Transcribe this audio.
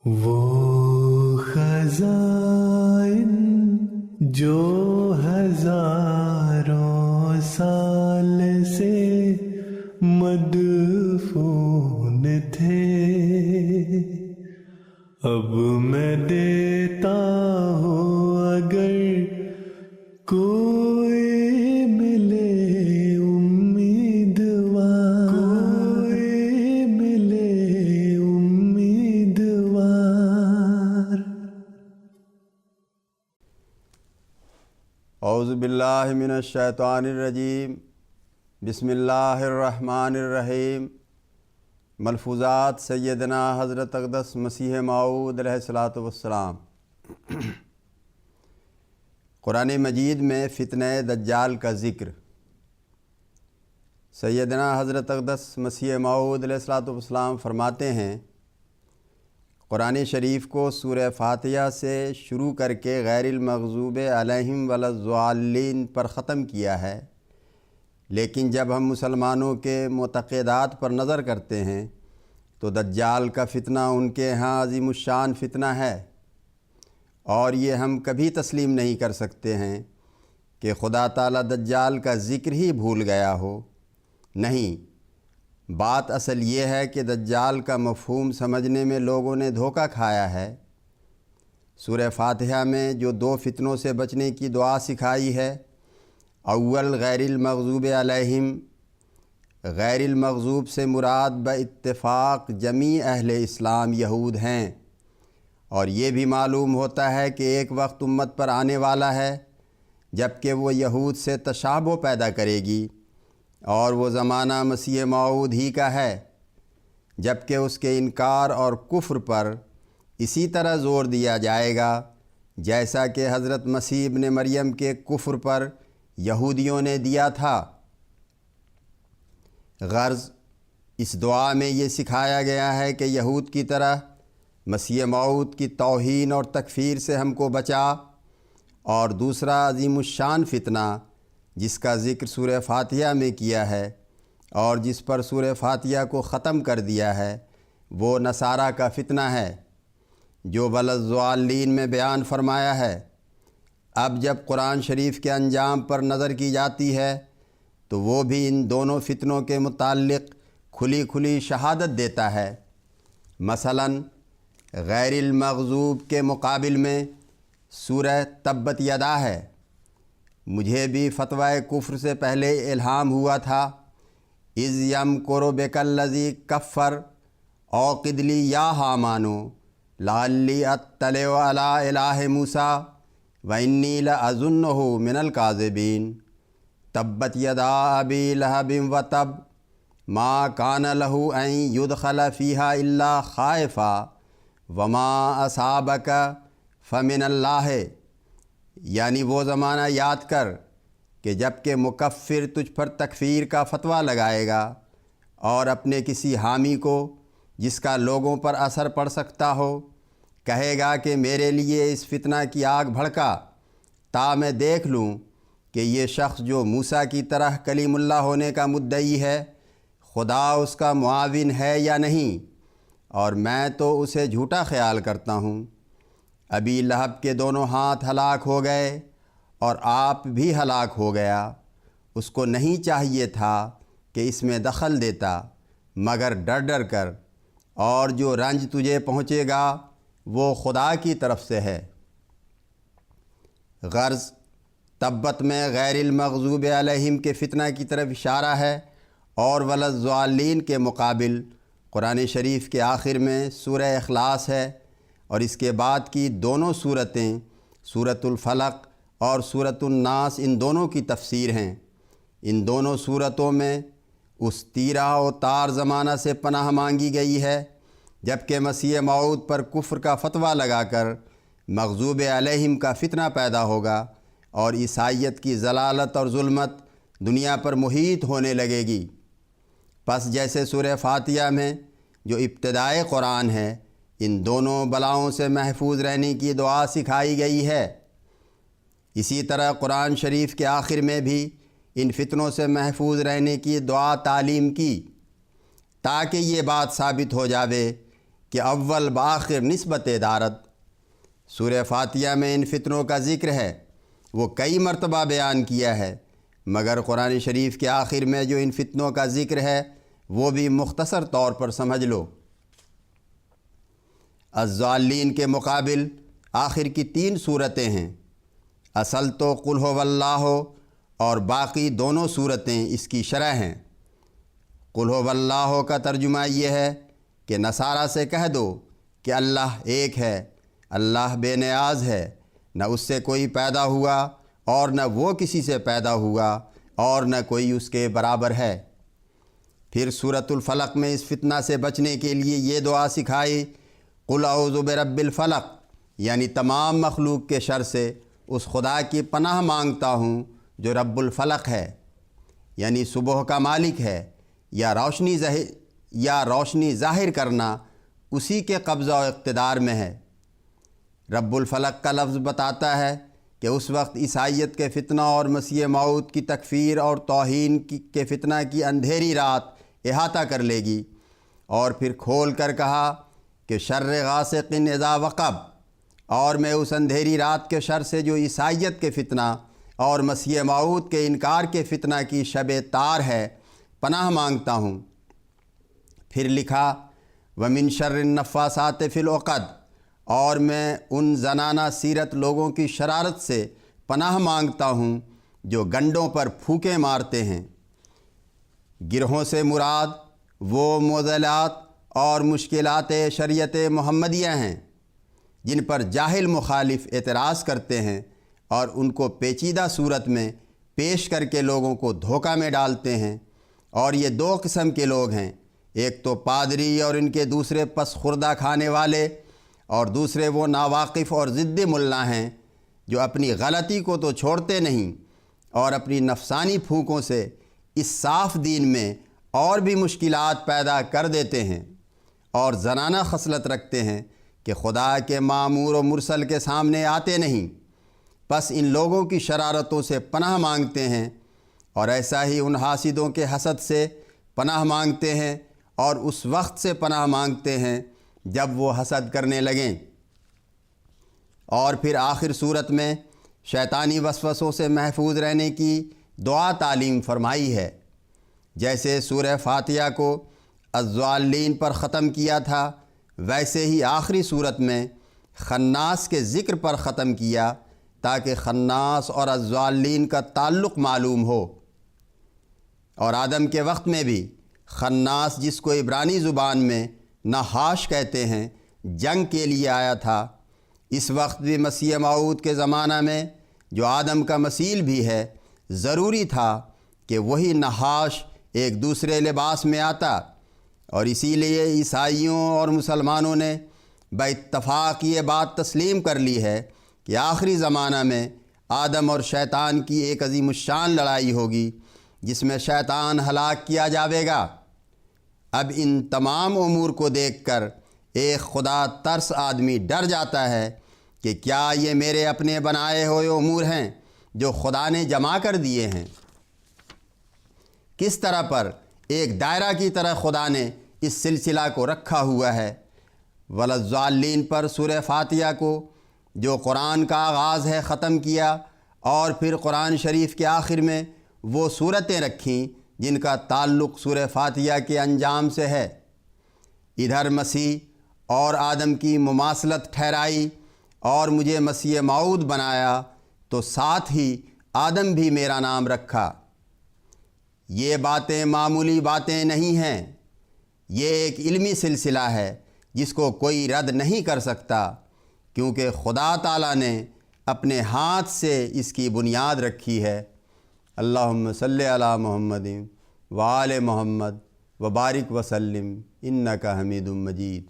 وہ خزائن جو ہزاروں سال سے مدفون تھے، اب میں دیتا ہوں اگر کوئی ملے امیدوار، کوئی ملے امیدوار۔ اعوذ باللہ من الشیطان الرجیم، بسم اللہ الرحمن الرحیم۔ ملفوظات سیدنا حضرت اقدس مسیح موعود علیہ الصلاۃ والسلام۔ قرآن مجید میں فتنہ دجال کا ذکر۔ سیدنا حضرت اقدس مسیح موعود علیہ الصلاۃ والسلام فرماتے ہیں، قرآن شریف کو سورہ فاتحہ سے شروع کر کے غیر المغضوب علیہم ولا الضالین پر ختم کیا ہے، لیکن جب ہم مسلمانوں کے معتقدات پر نظر کرتے ہیں تو دجال کا فتنہ ان کے ہاں عظیم الشان فتنہ ہے، اور یہ ہم کبھی تسلیم نہیں کر سکتے ہیں کہ خدا تعالیٰ دجال کا ذکر ہی بھول گیا ہو۔ نہیں، بات اصل یہ ہے کہ دجال کا مفہوم سمجھنے میں لوگوں نے دھوکہ کھایا ہے۔ سورہ فاتحہ میں جو دو فتنوں سے بچنے کی دعا سکھائی ہے، اول غیر المغضوب علیہم، غیر المغضوب سے مراد باتفاق جمیع اہل اسلام یہود ہیں، اور یہ بھی معلوم ہوتا ہے کہ ایک وقت امت پر آنے والا ہے جب کہ وہ یہود سے تشابہ پیدا کرے گی، اور وہ زمانہ مسیح موعود ہی کا ہے، جب کہ اس کے انکار اور کفر پر اسی طرح زور دیا جائے گا جیسا کہ حضرت مسیح ابن مریم کے کفر پر یہودیوں نے دیا تھا۔ غرض اس دعا میں یہ سکھایا گیا ہے کہ یہود کی طرح مسیح موعود کی توہین اور تکفیر سے ہم کو بچا، اور دوسرا عظیم الشان فتنہ جس کا ذکر سورہ فاتحہ میں کیا ہے اور جس پر سورہ فاتحہ کو ختم کر دیا ہے، وہ نصارہ کا فتنہ ہے جو ولا الضالین میں بیان فرمایا ہے۔ اب جب قرآن شریف کے انجام پر نظر کی جاتی ہے تو وہ بھی ان دونوں فتنوں کے متعلق کھلی کھلی شہادت دیتا ہے۔ مثلاً غیر المغضوب کے مقابل میں سورہ تبت یدا ہے۔ مجھے بھی فتویٰ کفر سے پہلے الہام ہوا تھا، اذ یمکر بک الذی کفر اوقد لی یا ہامانو لعلی اطلع علی الہ موسیٰ وانی لأظنہ من الکاذبین تبت یدا ابی لہب وتب ما کان لہ ان یدخل فیہا الا خائفا وما اصابک فمن اللہ، یعنی وہ زمانہ یاد کر کہ جب کہ مکفر تجھ پر تکفیر کا فتویٰ لگائے گا اور اپنے کسی حامی کو جس کا لوگوں پر اثر پڑ سکتا ہو کہے گا کہ میرے لیے اس فتنہ کی آگ بھڑکا تا میں دیکھ لوں کہ یہ شخص جو موسیٰ کی طرح کلیم اللہ ہونے کا مدعی ہے خدا اس کا معاون ہے یا نہیں، اور میں تو اسے جھوٹا خیال کرتا ہوں۔ ابی لہب کے دونوں ہاتھ ہلاک ہو گئے اور آپ بھی ہلاک ہو گیا، اس کو نہیں چاہیے تھا کہ اس میں دخل دیتا مگر ڈر ڈر کر، اور جو رنج تجھے پہنچے گا وہ خدا کی طرف سے ہے۔ غرض تبت میں غیر المغضوب علیہم کے فتنہ کی طرف اشارہ ہے، اور ولا الضالین کے مقابل قرآن شریف کے آخر میں سورہ اخلاص ہے، اور اس کے بعد کی دونوں صورتیں سورۃ الفلق اور سورۃ الناس ان دونوں کی تفسیر ہیں۔ ان دونوں صورتوں میں اس تیرہ و تار زمانہ سے پناہ مانگی گئی ہے جبکہ مسیح موعود پر کفر کا فتویٰ لگا کر مغضوب علیہم کا فتنہ پیدا ہوگا، اور عیسائیت کی ضلالت اور ظلمت دنیا پر محیط ہونے لگے گی۔ پس جیسے سورہ فاتحہ میں جو ابتدائے قرآن ہے ان دونوں بلاؤں سے محفوظ رہنے کی دعا سکھائی گئی ہے، اسی طرح قرآن شریف کے آخر میں بھی ان فتنوں سے محفوظ رہنے کی دعا تعلیم کی، تاکہ یہ بات ثابت ہو جاوے کہ اول بآخر نسبت دارت۔ سورہ فاتحہ میں ان فتنوں کا ذکر ہے، وہ کئی مرتبہ بیان کیا ہے، مگر قرآن شریف کے آخر میں جو ان فتنوں کا ذکر ہے وہ بھی مختصر طور پر سمجھ لو۔ الضالین کے مقابل آخر کی 3 صورتیں ہیں۔ اصل تو قل هو اللہ اور باقی دونوں صورتیں اس کی شرح ہیں۔ قل هو اللہ کا ترجمہ یہ ہے کہ نصارہ سے کہہ دو کہ اللہ ایک ہے، اللہ بے نیاز ہے، نہ اس سے کوئی پیدا ہوا اور نہ وہ کسی سے پیدا ہوا اور نہ کوئی اس کے برابر ہے۔ پھر سورۃ الفلق میں اس فتنہ سے بچنے کے لیے یہ دعا سکھائی، قل اعوذ برب الفلق، یعنی تمام مخلوق کے شر سے اس خدا کی پناہ مانگتا ہوں جو رب الفلق ہے، یعنی صبح کا مالک ہے، یا روشنی ظاہر کرنا اسی کے قبضہ و اقتدار میں ہے۔ رب الفلق کا لفظ بتاتا ہے کہ اس وقت عیسائیت کے فتنہ اور مسیح موعود کی تکفیر اور توہین کے فتنہ کی اندھیری رات احاطہ کر لے گی، اور پھر کھول کر کہا کہ شر غاسق اذا وقب، اور میں اس اندھیری رات کے شر سے جو عیسائیت کے فتنہ اور مسیح موعود کے انکار کے فتنہ کی شب تار ہے پناہ مانگتا ہوں۔ پھر لکھا وَمِن شَرِّ النَّفَّاثَاتِ فِي الْعُقَدِ، اور میں ان زنانہ سیرت لوگوں کی شرارت سے پناہ مانگتا ہوں جو گنڈوں پر پھونکے مارتے ہیں۔ گرہوں سے مراد وہ معضلات اور مشکلات شریعت محمدیہ ہیں جن پر جاہل مخالف اعتراض کرتے ہیں اور ان کو پیچیدہ صورت میں پیش کر کے لوگوں کو دھوکہ میں ڈالتے ہیں۔ اور یہ 2 قسم کے لوگ ہیں، ایک تو پادری اور ان کے دوسرے پس خوردہ کھانے والے، اور دوسرے وہ ناواقف اور ضدی ملا ہیں جو اپنی غلطی کو تو چھوڑتے نہیں اور اپنی نفسانی پھونکوں سے اس صاف دین میں اور بھی مشکلات پیدا کر دیتے ہیں، اور زنانہ خصلت رکھتے ہیں کہ خدا کے مامور و مرسل کے سامنے آتے نہیں۔ پس ان لوگوں کی شرارتوں سے پناہ مانگتے ہیں، اور ایسا ہی ان حاسدوں کے حسد سے پناہ مانگتے ہیں، اور اس وقت سے پناہ مانگتے ہیں جب وہ حسد کرنے لگیں۔ اور پھر آخر صورت میں شیطانی وسوسوں سے محفوظ رہنے کی دعا تعلیم فرمائی ہے۔ جیسے سورہ فاتحہ کو الضالین پر ختم کیا تھا، ویسے ہی آخری صورت میں خناس کے ذکر پر ختم کیا تاکہ خناس اور الضالین کا تعلق معلوم ہو۔ اور آدم کے وقت میں بھی خناس، جس کو عبرانی زبان میں نحاش کہتے ہیں، جنگ کے لیے آیا تھا۔ اس وقت بھی مسیح موعود کے زمانہ میں جو آدم کا مثیل بھی ہے، ضروری تھا کہ وہی نحاش ایک دوسرے لباس میں آتا، اور اسی لیے عیسائیوں اور مسلمانوں نے باتفاق یہ بات تسلیم کر لی ہے کہ آخری زمانہ میں آدم اور شیطان کی ایک عظیم الشان لڑائی ہوگی جس میں شیطان ہلاک کیا جاوے گا۔ اب ان تمام امور کو دیکھ کر ایک خدا ترس آدمی ڈر جاتا ہے کہ کیا یہ میرے اپنے بنائے ہوئے امور ہیں جو خدا نے جمع کر دیے ہیں؟ کس طرح پر ایک دائرہ کی طرح خدا نے اس سلسلہ کو رکھا ہوا ہے۔ وَلَضَّالِّينَ پر سورہ فاتحہ کو جو قرآن کا آغاز ہے ختم کیا، اور پھر قرآن شریف کے آخر میں وہ صورتیں رکھیں جن کا تعلق سورہ فاتحہ کے انجام سے ہے۔ ادھر مسیح اور آدم کی مماثلت ٹھہرائی اور مجھے مسیح موعود بنایا، تو ساتھ ہی آدم بھی میرا نام رکھا۔ یہ باتیں معمولی باتیں نہیں ہیں، یہ ایک علمی سلسلہ ہے جس کو کوئی رد نہیں کر سکتا، کیونکہ خدا تعالیٰ نے اپنے ہاتھ سے اس کی بنیاد رکھی ہے۔ اللہم صلی علی محمد وآل محمد وبارک وسلم انک حمید مجید۔